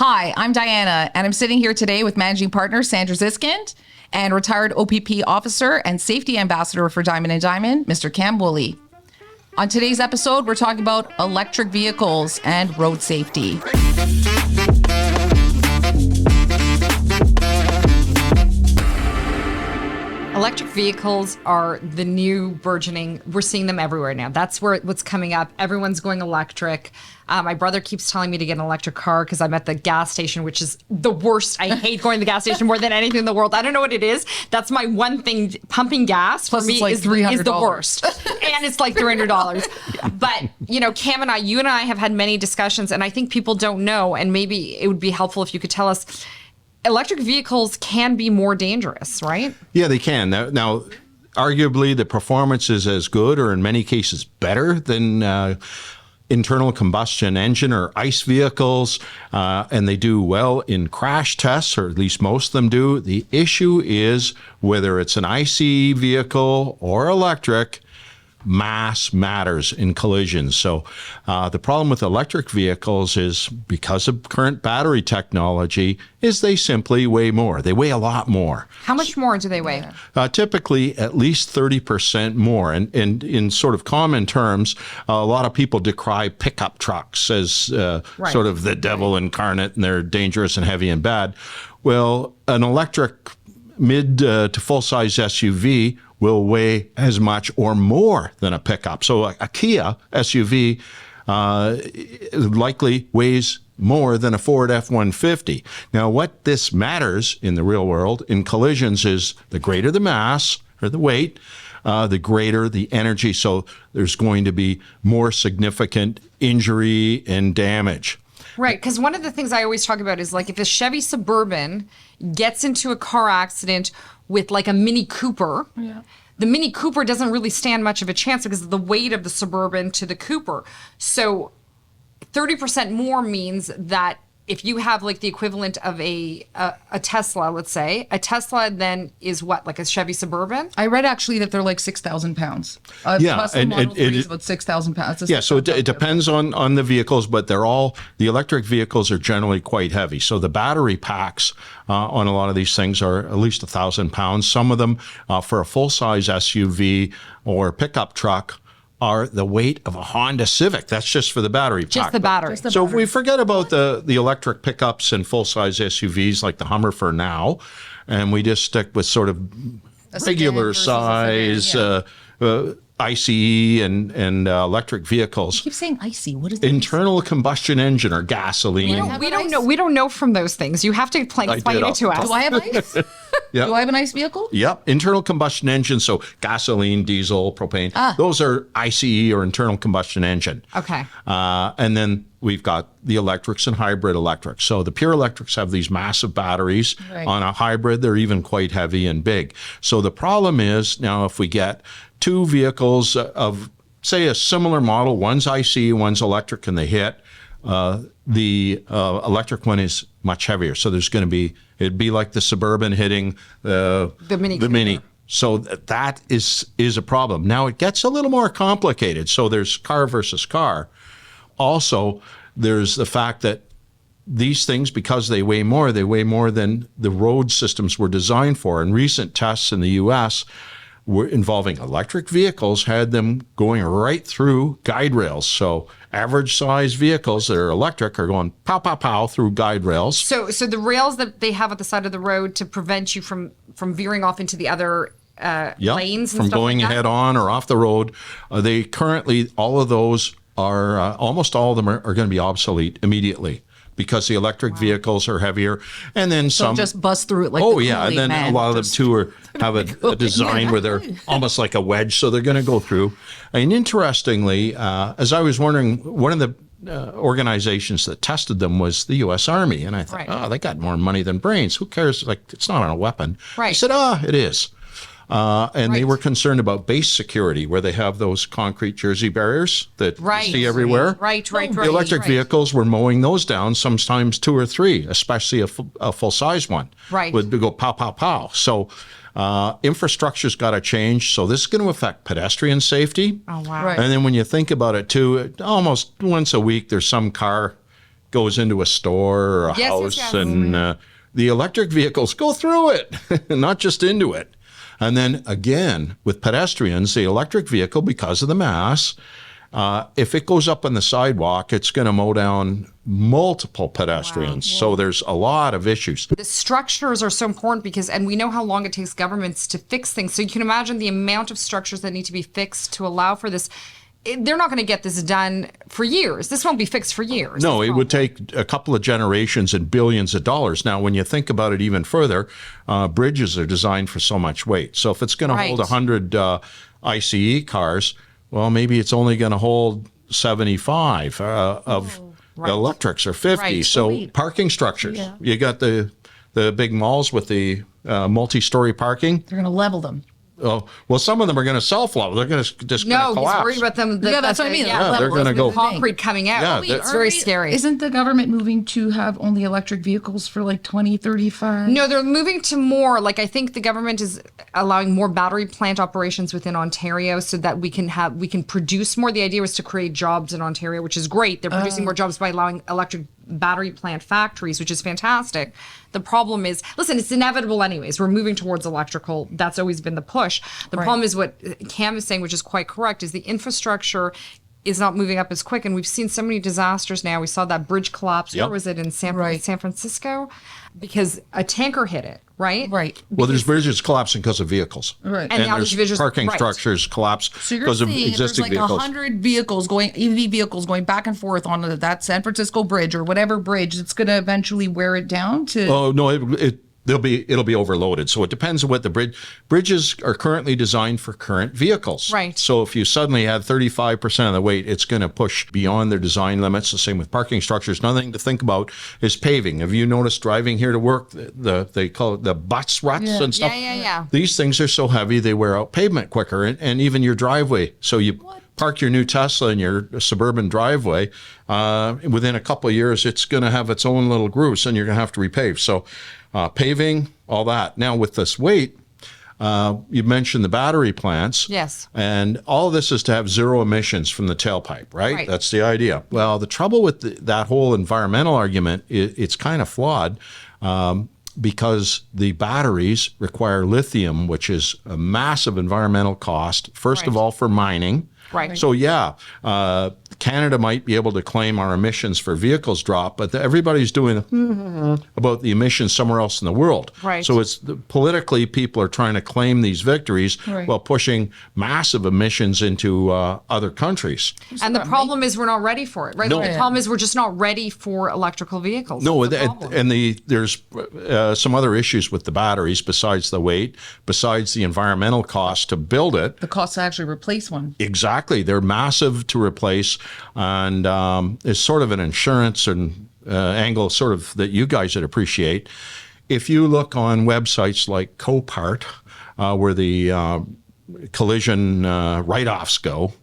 Hi, I'm Diana, and I'm sitting here today with managing partner Sandra Ziskind and retired OPP officer and safety ambassador for Diamond & Diamond, Mr. Cam Woolley. On today's episode, we're talking about electric vehicles and road safety. Electric vehicles are the new burgeoning. We're seeing them everywhere now. That's what's coming up. Everyone's going electric. My brother keeps telling me to get an electric car because I'm at the gas station, which is the worst. I hate going to the gas station more than anything in the world. I don't know what it is. That's my one thing. Pumping gas Plus for me like is the worst. $300. And it's like $300. Yeah. But, Cam and you and I have had many discussions, and I think people don't know, and maybe it would be helpful if you could tell us, electric vehicles can be more dangerous, right? Yeah, they can. Now, arguably, the performance is as good or in many cases better than internal combustion engine or ICE vehicles, and they do well in crash tests, or at least most of them do. The issue is whether it's an I.C.E. vehicle or electric, mass matters in collisions. So the problem with electric vehicles is, because of current battery technology, is they simply weigh more. They weigh a lot more. How much more do they weigh? Typically at least 30% more. And in sort of common terms, a lot of people decry pickup trucks as sort of the devil incarnate, and they're dangerous and heavy and bad. Well, an electric mid to full-size SUV will weigh as much or more than a pickup. So a Kia SUV likely weighs more than a Ford F-150. Now, what this matters in the real world in collisions is the greater the mass or the weight, the greater the energy. So there's going to be more significant injury and damage. Right, because one of the things I always talk about is, like, if a Chevy Suburban gets into a car accident with like a Mini Cooper, the Mini Cooper doesn't really stand much of a chance because of the weight of the Suburban to the Cooper. So 30% more means that if you have like the equivalent of a Tesla, let's say, a Tesla then is what, like a Chevy Suburban? I read actually that they're like 6,000 pounds. Tesla Model 3 is about 6,000 pounds. Yeah, so it depends on the vehicles, but the electric vehicles are generally quite heavy. So the battery packs on a lot of these things are at least 1,000 pounds. Some of them for a full-size SUV or pickup truck are the weight of a Honda Civic. That's just for the battery pack. Just the battery. So if we forget about the electric pickups and full-size SUVs like the Hummer for now, and we just stick with sort of regular size I.C.E. and electric vehicles. You keep saying I.C.E. What is that? Internal combustion engine or gasoline. We don't know from those things. You have to explain it to us. Do I have ICE? Yep. Do I have an ICE vehicle? Yep. Internal combustion engine, so gasoline, diesel, propane. Those are I.C.E. or internal combustion engine. Okay. And then we've got the electrics and hybrid electrics. So the pure electrics have these massive batteries. Right. On a hybrid, they're even quite heavy and big. So the problem is, now if we get two vehicles of, say, a similar model, one's I.C.E., one's electric, and they hit, the electric one is much heavier. So it'd be like the Suburban hitting the Mini. So that is a problem. Now it gets a little more complicated. So there's car versus car. Also, there's the fact that these things, because they weigh more than the road systems were designed for. And recent tests in the U.S. involving electric vehicles had them going right through guide rails. So average size vehicles that are electric are going pow, pow, pow through guide rails. So the rails that they have at the side of the road to prevent you from veering off into the other lanes and from stuff going like that? head on or off the road, they currently, all of those are, almost all of them are going to be obsolete immediately, because the electric vehicles are heavier, and then some just bust through it like and then a lot of them too have a design where they're almost like a wedge, so they're going to go through. And interestingly, as I was wondering, one of the organizations that tested them was the U.S. Army, and I thought, they got more money than brains. Who cares? Like, it's not on a weapon. Right. I said, it is. And they were concerned about base security, where they have those concrete jersey barriers that you see everywhere. Right. The electric vehicles were mowing those down, sometimes 2 or 3, especially a full-size one. Right. Would go pow, pow, pow. So infrastructure's got to change. So this is going to affect pedestrian safety. Oh, wow. Right. And then when you think about it, too, almost once a week, there's some car goes into a store or a house, and the electric vehicles go through it, not just into it. And then again, with pedestrians, the electric vehicle, because of the mass, if it goes up on the sidewalk, it's going to mow down multiple pedestrians. Wow. So there's a lot of issues. The structures are so important because, and we know how long it takes governments to fix things. So you can imagine the amount of structures that need to be fixed to allow for this. They're not going to get this done for years. This won't be fixed for years. No, it would take a couple of generations and billions of dollars. Now, when you think about it even further, bridges are designed for so much weight. So if it's going to hold 100 I.C.E. cars, well, maybe it's only going to hold 75 of electrics or 50. Right. So parking structures. Yeah. You got the big malls with the multi-story parking. They're going to level them. Oh, well, some of them are going to self-level. They're going to just collapse. No, he's worried about them. That's what I mean. Yeah, they're going to go concrete coming out. Yeah, it's very scary. Isn't the government moving to have only electric vehicles for like 2035? No, they're moving to more. Like I think the government is allowing more battery plant operations within Ontario so that we can produce more. The idea was to create jobs in Ontario, which is great. They're producing more jobs by allowing electric battery plant factories, which is fantastic. The problem is, listen, it's inevitable anyways. We're moving towards electrical. That's always been the push. The problem is what Cam is saying, which is quite correct, is the infrastructure is not moving up as quick. And we've seen so many disasters now. We saw that bridge collapse. Where was it? In San Francisco? Because a tanker hit it, right? Right. Well, there's bridges collapsing because of vehicles. Right. And now there's parking structures collapse because of existing like vehicles. 100 vehicles EV vehicles going back and forth on that San Francisco bridge or whatever bridge. It's going to eventually wear it down to... Oh, no, it'll be overloaded. So it depends on what the bridges are currently designed for current vehicles. Right. So if you suddenly add 35% of the weight, it's going to push beyond their design limits. The same with parking structures. Another thing to think about is paving. Have you noticed driving here to work, they call it the butts ruts and stuff? Yeah. These things are so heavy, they wear out pavement quicker and even your driveway. So you park your new Tesla in your suburban driveway, within a couple of years, it's going to have its own little grooves and you're going to have to repave. So paving, all that. Now with this weight, you mentioned the battery plants. Yes. And all of this is to have zero emissions from the tailpipe, right? That's the idea. Well, the trouble with that whole environmental argument, it's kind of flawed because the batteries require lithium, which is a massive environmental cost, first of all, for mining. Right. So Canada might be able to claim our emissions for vehicles drop, but everybody's doing about the emissions somewhere else in the world. Right. So it's politically people are trying to claim these victories while pushing massive emissions into other countries. And the problem is we're not ready for it, right? No. The problem is we're just not ready for electrical vehicles. No, there's some other issues with the batteries besides the weight, besides the environmental cost to build it. The cost to actually replace one. Exactly. They're massive to replace. And it's sort of an insurance and angle sort of that you guys would appreciate. If you look on websites like Copart, where the collision write-offs go,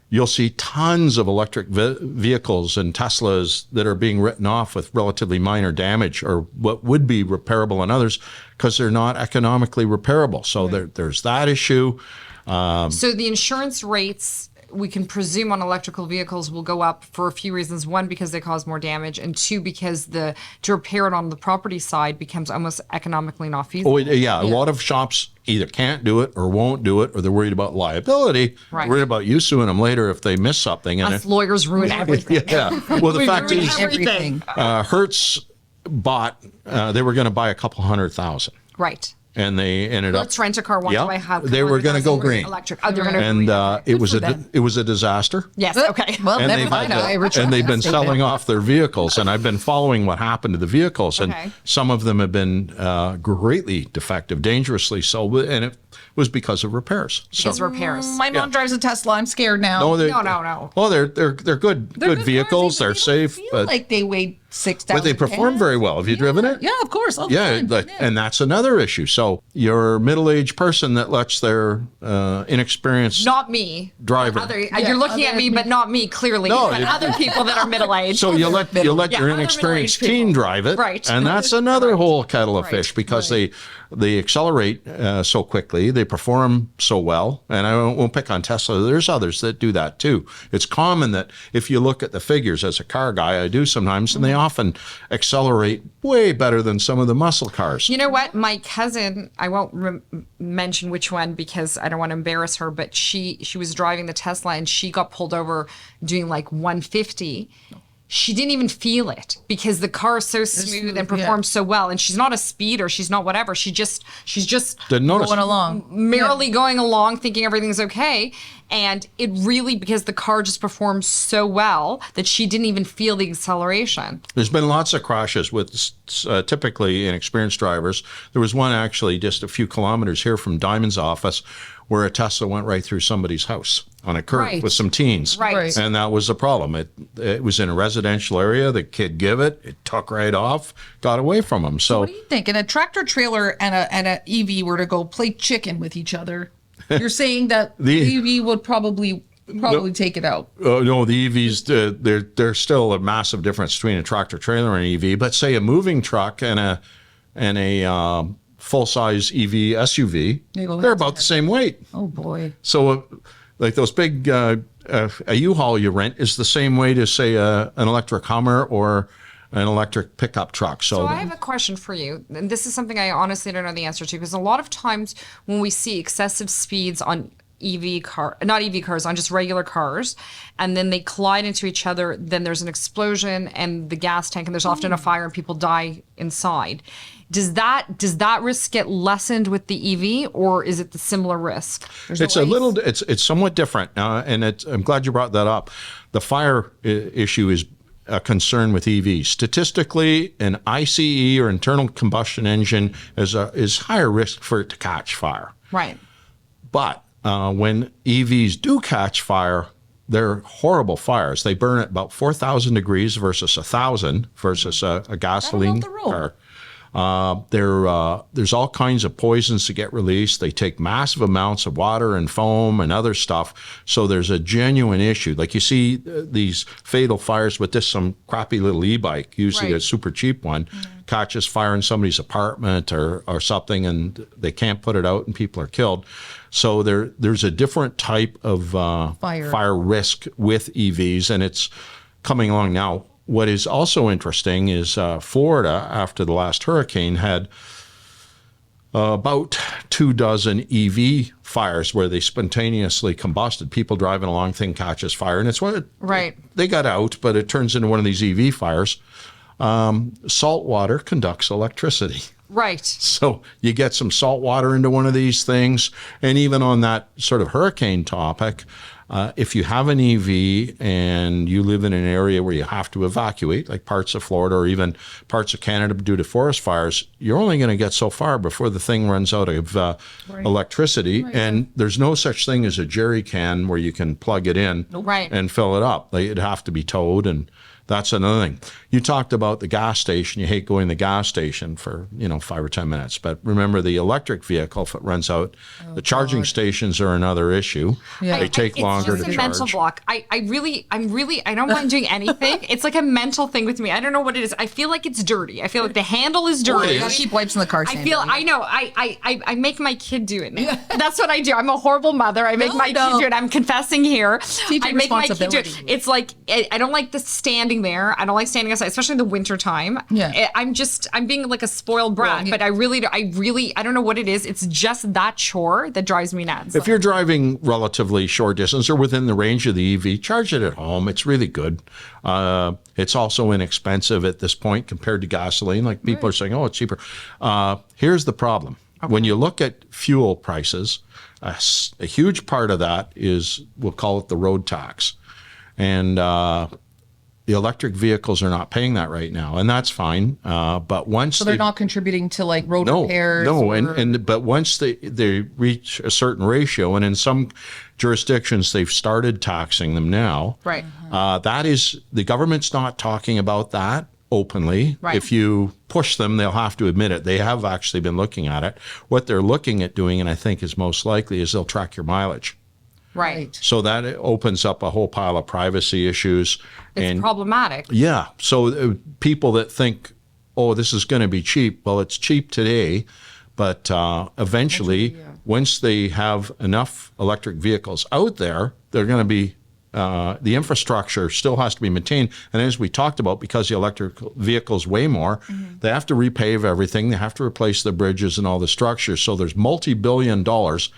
you'll see tons of electric vehicles and Teslas that are being written off with relatively minor damage or what would be repairable on others because they're not economically repairable. So there's that issue. So the insurance rates, we can presume on electrical vehicles will go up for a few reasons. One, because they cause more damage, and two, because to repair it on the property side becomes almost economically not feasible. Oh, yeah. A lot of shops either can't do it or won't do it, or they're worried about liability. Right. Worried about you suing them later if they miss something. And us lawyers ruin everything. Yeah. Well, the fact is, everything. Hertz bought, they were going to buy a couple 100,000. right. And they ended Let's rent a car once. They were going to go green. Electric. Oh, they're going to it was a disaster. Yes. Okay. Well, and never mind. and they've been selling off their vehicles, and I've been following what happened to the vehicles, and some of them have been greatly defective, dangerously so, and it was because of repairs. Because repairs. My mom drives a Tesla. I'm scared now. No. Well, they're good vehicles. They're safe, but like they weigh 6,000. But they perform very well. Have you driven it? Yeah, of course. And that's another issue. So you're a middle-aged person that lets their inexperienced not me driver. You're looking at me, but not me clearly. No, but other people that are middle-aged. So you let your inexperienced teen drive it, right? And that's another whole kettle of fish because they accelerate so quickly. statistically, they perform so well. And I won't pick on Tesla. There's others that do that too. It's common that if you look at the figures as a car guy, I do sometimes, and they often accelerate way better than some of the muscle cars. You know what? My cousin, I won't mention which one because I don't want to embarrass her, but she was driving the Tesla and she got pulled over doing like 150. She didn't even feel it because the car is so smooth and performs so well. And she's not a speeder. She's not whatever. She's just Didn't notice. Going along. merrily going along thinking everything's okay. And it really, because the car just performs so well that she didn't even feel the acceleration. There's been lots of crashes with typically inexperienced drivers. There was one actually just a few kilometers here from Diamond's office where a Tesla went right through somebody's house on a curb Right. with some teens. Right. And that was the problem. It was in a residential area. The kid give it took right off, got away from him. So What do you think? And a tractor trailer and a EV were to go play chicken with each other. You're saying that the EV would probably take it out. no, the EVs, there's still a massive difference between a tractor trailer and an EV. But say a moving truck and a full-size EV SUV, they're about the same weight. Oh boy. So like those big, a U-Haul you rent is the same weight as, say, an electric Hummer or an electric pickup truck. So I have a question for you, and this is something I honestly don't know the answer to, because a lot of times when we see excessive speeds on not EV cars, on just regular cars, and then they collide into each other, then there's an explosion and the gas tank, and there's often a fire and people die inside. Does that risk get lessened with the EV, or is it the similar risk? It's somewhat different, and I'm glad you brought that up. The fire issue is a concern with EVs. Statistically, an I.C.E. or internal combustion engine is higher risk for it to catch fire. Right. But when EVs do catch fire, they're horrible fires. They burn at about 4,000 degrees versus 1,000 versus a gasoline car. There's all kinds of poisons that get released. They take massive amounts of water and foam and other stuff. So there's a genuine issue. Like you see these fatal fires with some crappy little e-bike, usually a super cheap one, catches fire in somebody's apartment or something, and they can't put it out and people are killed. So there's a different type of fire risk with EVs, and it's coming along now. What is also interesting is Florida, after the last hurricane, had about 24 EV fires where they spontaneously combusted. People driving along, thing catches fire, and it's they got out, but it turns into one of these EV fires. Salt water conducts electricity. Right. So you get some salt water into one of these things, and even on that sort of hurricane topic, if you have an EV and you live in an area where you have to evacuate, like parts of Florida or even parts of Canada due to forest fires, you're only going to get so far before the thing runs out of electricity. Right. And there's no such thing as a jerry can where you can plug it in and fill it up. It'd have to be towed, and that's another thing. You talked about the gas station. You hate going to the gas station for 5 or 10 minutes. But remember, the electric vehicle, if it runs out, the charging stations are another issue. Yeah. They take longer to charge. It's just a mental block. I don't mind doing anything. It's like a mental thing with me. I don't know what it is. I feel like it's dirty. I feel like the handle is dirty. You gotta keep wipes in the car. I make my kid do it now. Yeah. That's what I do. I'm a horrible mother. I make my kid do it. I'm confessing here. I make my kid do it. It's like I don't like the standing there. I don't like standing outside, especially in the winter time. Yeah. I'm being like a spoiled brat, but I don't know what it is. It's just that chore that drives me nuts. If you're driving relatively short distance or within the range of the EV, charge it at home. It's really good. It's also inexpensive at this point compared to gasoline. Like people are saying, oh, it's cheaper. Here's the problem. Okay. When you look at fuel prices, a huge part of that is, we'll call it the road tax. And the electric vehicles are not paying that right now, and that's fine. But once they're not contributing to like road repairs. But once they reach a certain ratio, and in some jurisdictions they've started taxing them now. Right. That is, the government's not talking about that openly. Right. If you push them, they'll have to admit it. They have actually been looking at it. What they're looking at doing, and I think is most likely, is they'll track your mileage. Right. So that opens up a whole pile of privacy issues. It's problematic. Yeah. So people that think, oh, this is going to be cheap. Well, it's cheap today, But eventually, once they have enough electric vehicles out there, they're going to be the infrastructure still has to be maintained. And as we talked about, because the electric vehicles weigh more, they have to repave everything. They have to replace the bridges and all the structures. So there's multi-billion dollars.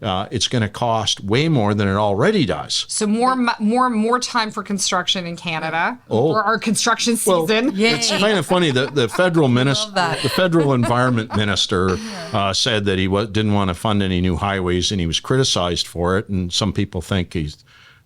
It's going to cost way more than it already does. So more time for construction in Canada for our construction season. It's kind of funny. The federal the federal environment minister said that he didn't want to fund any new highways, and he was criticized for it. And some people think he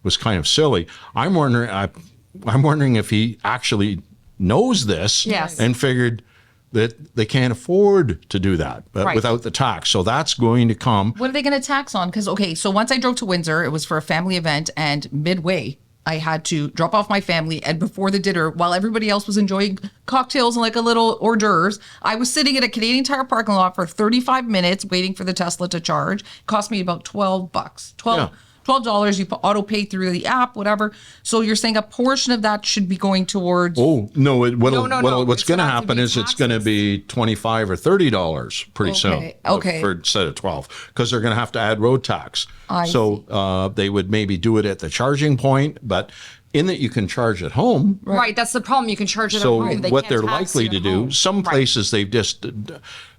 was kind of silly. I'm wondering if he actually knows this and figured that they can't afford to do that without the tax. So that's going to come. What are they going to tax on? Because, okay, so once I drove to Windsor, it was for a family event, and midway, I had to drop off my family. And before the dinner, while everybody else was enjoying cocktails and like a little hors d'oeuvres, I was sitting at a Canadian Tire parking lot for 35 minutes waiting for the Tesla to charge. It cost me about $12. $12, you auto pay through the app, whatever. So you're saying a portion of that should be going towards. Oh no! What's going to happen is it's going to be $25 or $30 pretty soon. Okay. Instead of 12, because they're going to have to add road tax. They would maybe do it at the charging point, but in that you can charge at home. Right. That's the problem. You can charge it at home. So what they're likely to do, some places they've just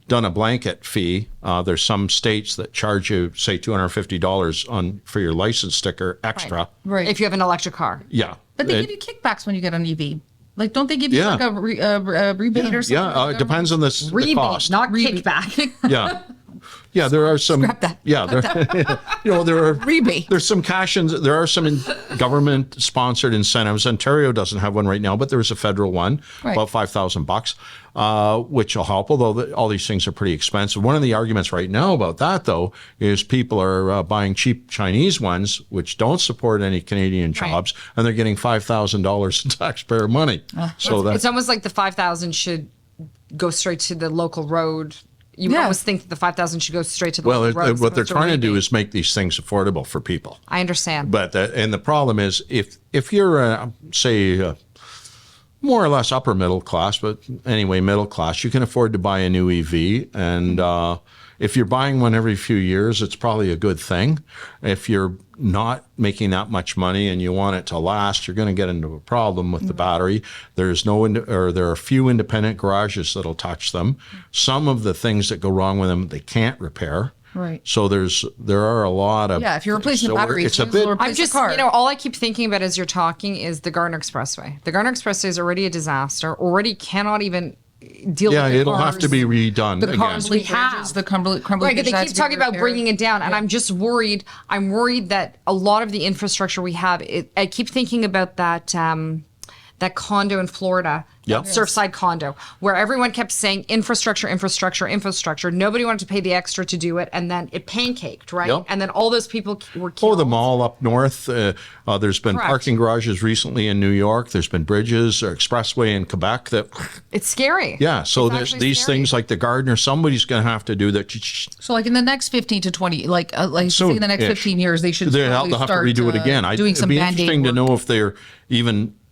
done a blanket fee. There's some states that charge you, say, $250 for your license sticker extra. Right. If you have an electric car. Yeah. But they give you kickbacks when you get an EV. Like, don't they give you like a rebate or something? Yeah, it depends on the Rebate, cost. not kickback. Yeah. Yeah, there are some. Scrap that. Yeah, there are rebate. There's some cash-ins. There are some government-sponsored incentives. Ontario doesn't have one right now, but there is a federal one, about $5,000, which will help. Although all these things are pretty expensive. One of the arguments right now about that, though, is people are buying cheap Chinese ones, which don't support any Canadian jobs, and they're getting $5,000 in taxpayer money. So it's almost like the $5,000 should go straight to the local road. You always think that the $5,000 should go straight to the local roads. What they're trying to do is make these things affordable for people. I understand. But and the problem is, if you're say more or less upper middle class, but anyway middle class, you can afford to buy a new EV, and if you're buying one every few years, it's probably a good thing. If you're not making that much money and you want it to last, you're going to get into a problem with the battery. There are few independent garages that'll touch them. Some of the things that go wrong with them, they can't repair. Right. So there are a lot of if you're replacing the batteries, it's a bit. I'm just all I keep thinking about as you're talking is the Gardner Expressway. The Gardner Expressway is already a disaster. Already cannot even deal with it'll have to be redone the again. Cars we have. The crumbly they keep talking about bringing it down, and I'm just worried. I'm worried that a lot of the infrastructure we have. I keep thinking about that condo in Florida, Surfside condo, where everyone kept saying infrastructure. Nobody wanted to pay the extra to do it, and then it pancaked, right? Yep. And then all those people were killed. The mall up north. There's been parking garages recently in New York. There's been bridges or expressway in Quebec. It's scary. Yeah, so there's these things like the Gardner, somebody's going to have to do that. So like in the next 15 to 20, say in the next 15 years, they should they'll have to redo it again. Doing some It'd be interesting to know if they're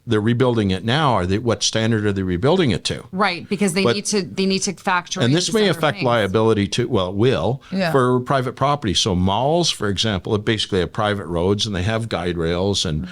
rebuilding it now. What standard are they rebuilding it to? Right, because they need to factor in. And this may affect liability too. Well, it will for private property. So malls, for example, basically have private roads and they have guide rails and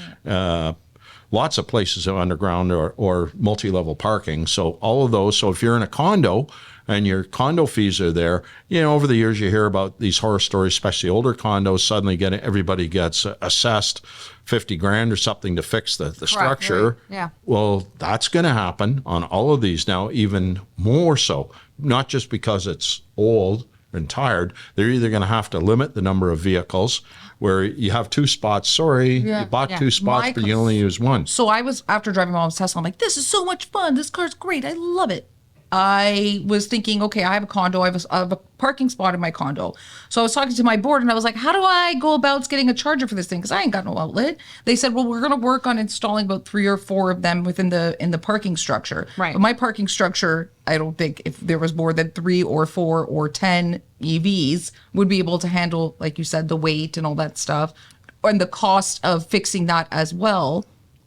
lots of places have underground or multi-level parking. So all of those. So if you're in a condo and your condo fees are there, over the years you hear about these horror stories, especially older condos, suddenly everybody gets assessed $50,000 or something to fix the structure. Right. Yeah. Well, that's going to happen on all of these now, even more so, not just because it's old and tired. They're either going to have to limit the number of vehicles where you have two spots. Sorry, you bought two spots, but you only use one. So I was, after driving my mom's Tesla, I'm like, this is so much fun. This car's great. I love it. I was thinking, okay, I have a condo. I have a parking spot in my condo. So I was talking to my board and I was like, how do I go about getting a charger for this thing? Because I ain't got no outlet. They said, well, we're going to work on installing about 3 or 4 of them in the parking structure. Right. But my parking structure, I don't think if there was more than 3 or 4 or 10 EVs would be able to handle, like you said, the weight and all that stuff and the cost of fixing that as well.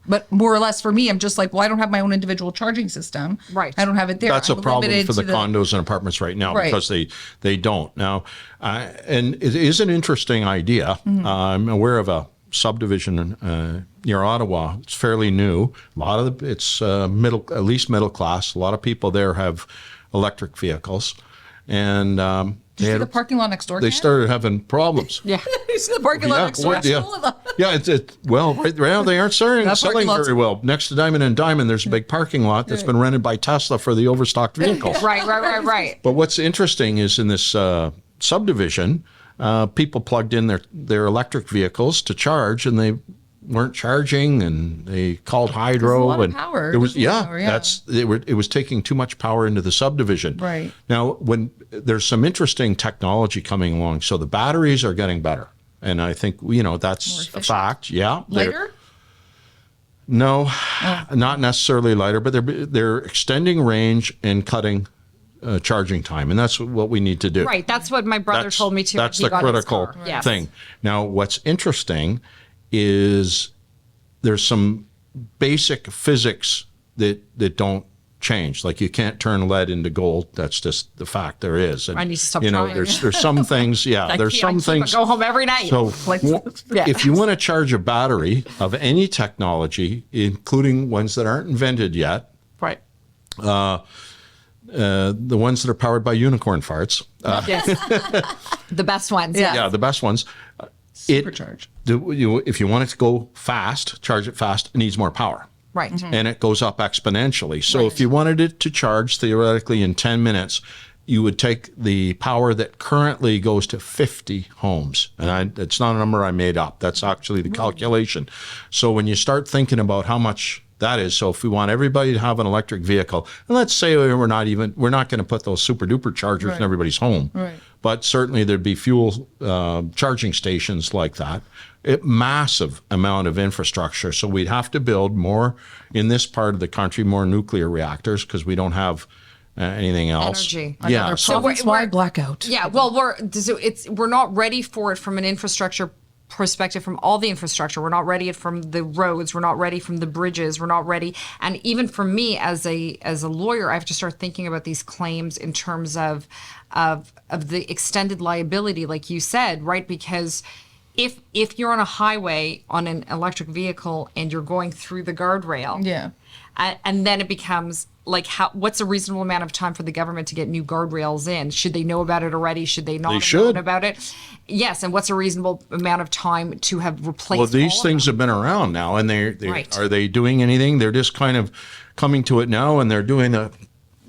But more or less for me, I'm just like, well, I don't have my own individual charging system. Right. I don't have it there. That's a I'm problem limited for the to condos and apartments right now, Right. because they don't. Now, and it is an interesting idea. I'm aware of a subdivision near Ottawa. It's fairly new. A lot of it's at least middle class. A lot of people there have electric vehicals, and Did you see the parking lot next door? they Ken? started having problems. Yeah. You see the parking lot next door? Well, right now they aren't selling That parking lot's- very well. Next to Diamond and Diamond, there's a big parking lot that's been rented by Tesla for the overstocked vehicles. Right. But what's interesting is in this subdivision, people plugged in their electric vehicles to charge, and they weren't charging, and they called hydro. There's a lot of and power. It was There's a lot of power, yeah. it was taking too much power into the subdivision. Right. Now, when there's some interesting technology coming along, so the batteries are getting better, and I think that's More a efficient? fact. Yeah. Lighter? No, not necessarily lighter, but they're extending range and cutting charging time, and that's what we need to do. Right. That's what my brother told me too. That's when he the got his critical car. Yes. thing. Now, what's interesting is there's some basic physics that don't change. Like you can't turn lead into gold. That's just the fact there is. And, I need to stop you know, trying. there's some things. Yeah, there's some things. Go home every night. So Yeah. if you want to charge a battery of any technology, including ones that aren't invented yet, Right. the ones that are powered by unicorn farts, Yes. The best ones. Yeah. yeah, the best ones. Supercharge. If you want it to go fast, charge it fast, it needs more power. Right. And it goes up exponentially. So if you wanted it to charge theoretically in 10 minutes, you would take the power that currently goes to 50 homes. And it's not a number I made up. That's actually the calculation. So when you start thinking about how much that is, so if we want everybody to have an electric vehicle, and let's say we're not going to put those super duper chargers in everybody's home, but certainly there'd be fuel charging stations like that. Massive amount of infrastructure. So we'd have to build more in this part of the country, more nuclear reactors, because we don't have anything else. Energy. Yeah. Another So province-wide blackout. Yeah. Well, we're not ready for it from an infrastructure perspective, from all the infrastructure. We're not ready from the roads. We're not ready from the bridges. We're not ready. And even for me as a lawyer, I have to start thinking about these claims in terms of the extended liability, like you said, right? Because if you're on a highway on an electric vehicle and you're going through the guardrail, Yeah. and then it becomes like, what's a reasonable amount of time for the government to get new guardrails in? Should they know about it already? Should they not have known about it? Yes, and what's a reasonable amount of time to have replaced? well, these all things of them? have been around now, and Right. are they doing anything? They're just kind of coming to it now, and they're doing a.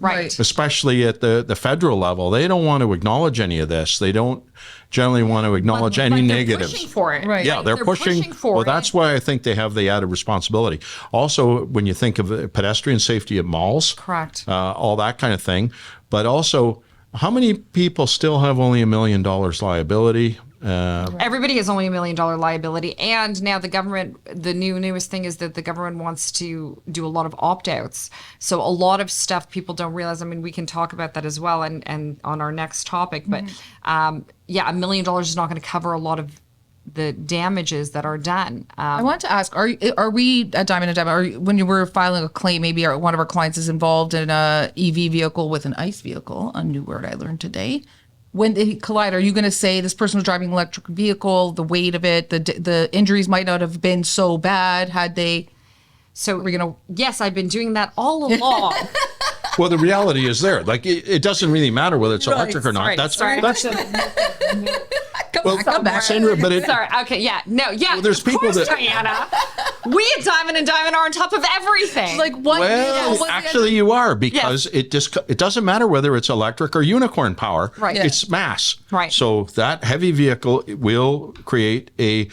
Right. Especially at the federal level, they don't want to acknowledge any of this. They don't generally want to acknowledge any But they're negatives. pushing for it. Right. Yeah, they're pushing for well, it. that's why I think they have the added responsibility. Also, when you think of pedestrian safety at malls, Correct. all that kind of thing. But also, how many people still have only $1 million liability? Everybody has only $1 million liability, and now the government. The newest thing is that the government wants to do a lot of opt-outs. So a lot of stuff people don't realize. I mean, we can talk about that as well, and on our next topic. But $1 million is not going to cover a lot of the damages that are done. I want to ask: Are we at Diamond and Diamond? When you were filing a claim, maybe one of our clients is involved in a EV vehicle with an ICE vehicle. A new word I learned today. When they collide, are you going to say this person was driving an electric vehicle, the weight of it, the injuries might not have been so bad had they? So we're gonna. Yes, I've been doing that all along. Well, the reality is there. Like it doesn't really matter whether it's electric or not. Sorry. That's Come back. Sandra, but it, Sorry. Okay. Yeah. No. Yeah. Well, there's of people course, that- Diana. We at Diamond and Diamond are on top of everything. Like what? Well, actually, you are, because it doesn't matter whether it's electric or unicorn power. Right. Yeah. It's mass. Right. So that heavy vehicle will create a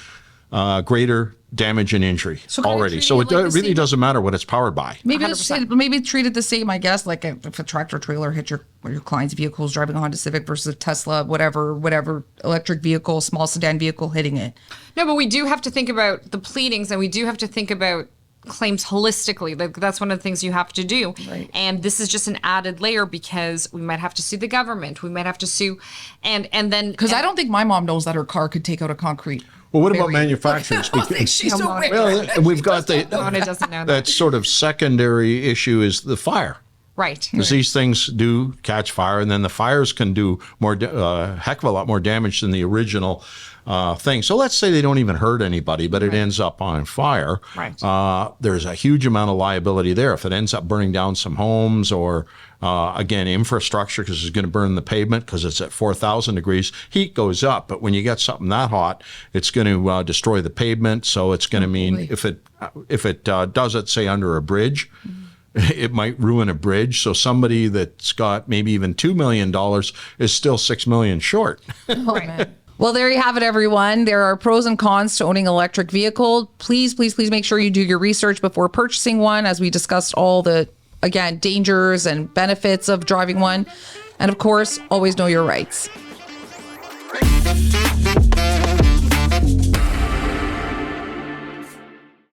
greater damage and injury kind of already. treating So it it like the really same- doesn't matter what it's powered by. Maybe treat it the same, I guess. Like if a tractor trailer hit your client's vehicle is driving a Honda Civic versus a Tesla, whatever electric vehicle, small sedan vehicle hitting it. No, but we do have to think about the pleadings, and we do have to think about claims holistically. Like, that's one of the things you have to do. Right. And this is just an added layer, because we might have to sue the government. We might have to sue, and then Because I don't think my mom knows that her car could take out a concrete. Well, what about manufacturing? She's aware. Well, we've got Mona doesn't know that sort of secondary issue is the fire. Right. Because these things do catch fire, and then the fires can do heck of a lot more damage than the original thing. So let's say they don't even hurt anybody, but it ends up on fire. Right. There's a huge amount of liability there. If it ends up burning down some homes or, again, infrastructure, because it's going to burn the pavement because it's at 4,000 degrees, heat goes up. But when you get something that hot, it's going to destroy the pavement. So it's going to mean if it does it, say, under a bridge, it might ruin a bridge. So somebody that's got maybe even $2 million is still $6 million short. Right. Well, there you have it, everyone. There are pros and cons to owning an electric vehicle. Please, please, please make sure you do your research before purchasing one, as we discussed all the, again, dangers and benefits of driving one. And of course, always know your rights.